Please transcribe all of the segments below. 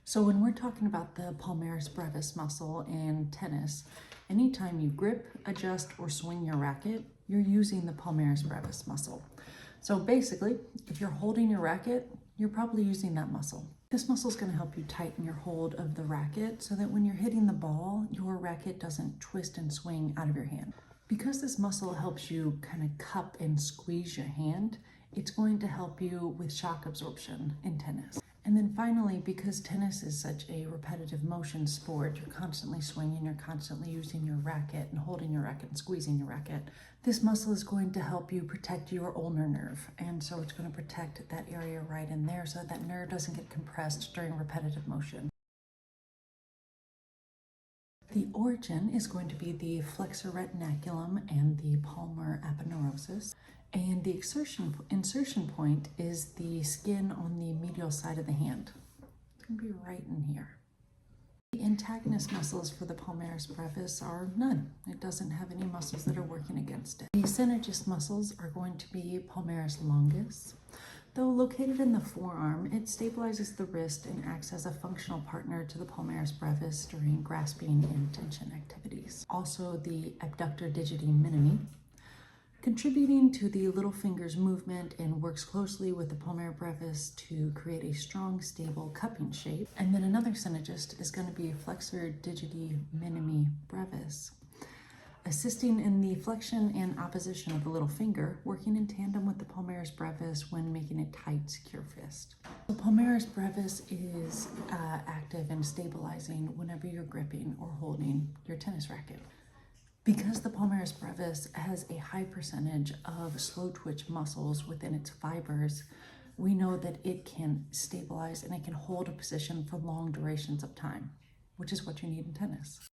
So when we're talking about the palmaris brevis muscle in tennis, anytime you grip, adjust, or swing your racket, you're using the palmaris brevis muscle. So basically, if you're holding your racket, you're probably using that muscle. This muscle is going to help you tighten your hold of the racket so that when you're hitting the ball, your racket doesn't twist and swing out of your hand. Because this muscle helps you kind of cup and squeeze your hand, it's going to help you with shock absorption in tennis. And then finally, because tennis is such a repetitive motion sport, you're constantly swinging, you're constantly using your racket and holding your racket and squeezing your racket. This muscle is going to help you protect your ulnar nerve. And so it's going to protect that area right in there so that nerve doesn't get compressed during repetitive motion. The origin is going to be the flexor retinaculum and the palmar aponeurosis. And the insertion point is the skin on the medial side of the hand. It's going to be right in here. The antagonist muscles for the palmaris brevis are none. It doesn't have any muscles that are working against it. The synergist muscles are going to be palmaris longus. Though located in the forearm, it stabilizes the wrist and acts as a functional partner to the palmaris brevis during grasping and tension activities. Also, the abductor digiti minimi, contributing to the little finger's movement and works closely with the palmaris brevis to create a strong, stable cupping shape. And then another synergist is going to be flexor digiti minimi brevis, assisting in the flexion and opposition of the little finger, working in tandem with the palmaris brevis when making a tight, secure fist. The palmaris brevis is active and stabilizing whenever you're gripping or holding your tennis racket. Because the palmaris brevis has a high percentage of slow twitch muscles within its fibers, we know that it can stabilize and it can hold a position for long durations of time, which is what you need in tennis.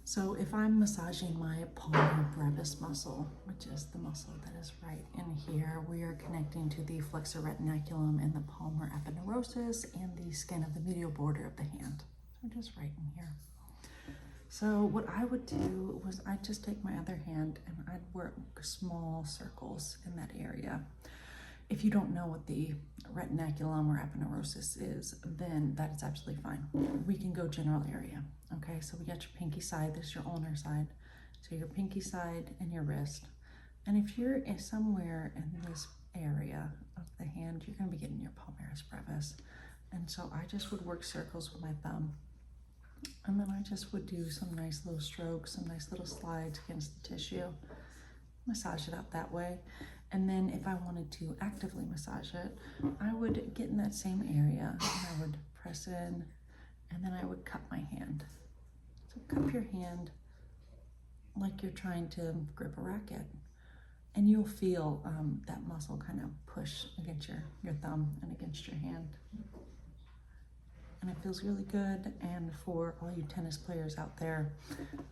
So if I'm massaging my palmar brevis muscle, which is the muscle that is right in here, we are connecting to the flexor retinaculum and the palmar aponeurosis and the skin of the medial border of the hand. So just right in here. So what I would do was I'd just take my other hand and I'd work small circles in that area. If you don't know what the retinaculum or aponeurosis is, then that is absolutely fine. We can go general area. Okay, so we got your pinky side, this is your ulnar side. So your pinky side and your wrist. And if you're somewhere in this area of the hand, you're gonna be getting your palmaris brevis. And so I just would work circles with my thumb. And then I just would do some nice little strokes, some nice little slides against the tissue. Massage it out that way. And then if I wanted to actively massage it, I would get in that same area and I would press in and then I would cup my hand. So cup your hand like you're trying to grip a racket. And you'll feel that muscle kind of push against your thumb and against your hand. And it feels really good. And for all you tennis players out there,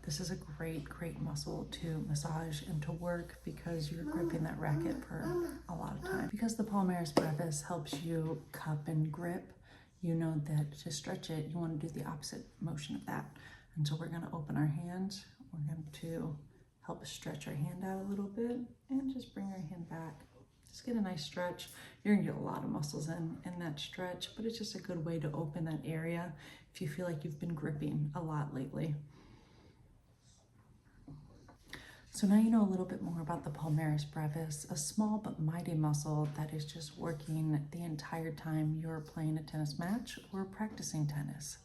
this is a great, great muscle to massage and to work because you're gripping that racket for a lot of time. Because the palmaris brevis helps you cup and grip, you know that to stretch it, you want to do the opposite motion of that. And so we're going to open our hands. We're going to help stretch our hand out a little bit and just bring our hand back. Just get a nice stretch. You're gonna get a lot of muscles in that stretch, but it's just a good way to open that area if you feel like you've been gripping a lot lately. So now you know a little bit more about the palmaris brevis, a small but mighty muscle that is just working the entire time you're playing a tennis match or practicing tennis.